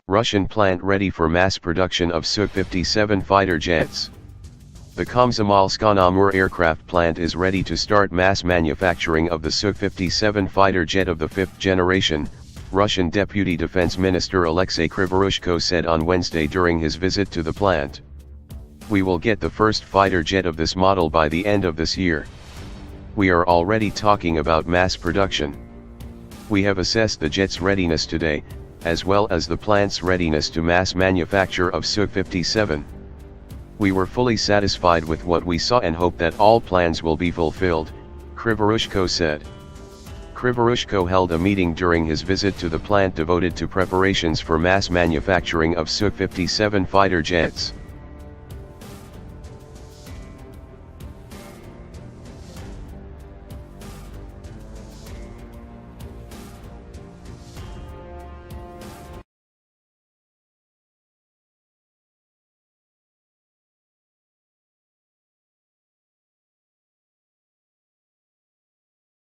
Russian plant ready for mass production of Su-57 fighter jets. The Komsomolsk-on-Amur Aircraft Plant is ready to start mass manufacturing of the Su-57 fighter jet of the fifth generation, Russian Deputy Defense Minister Alexey Krivoruchko said on Wednesday during his visit to the plant. We will get the first fighter jet of this model by the end of this year. We are already talking about mass production. We have assessed the jet's readiness today, as well as the plant's readiness to mass manufacture of Su-57. We were fully satisfied with what we saw and hope that all plans will be fulfilled, Krivoruchko said. Krivoruchko held a meeting during his visit to the plant devoted to preparations for mass manufacturing of Su-57 fighter jets.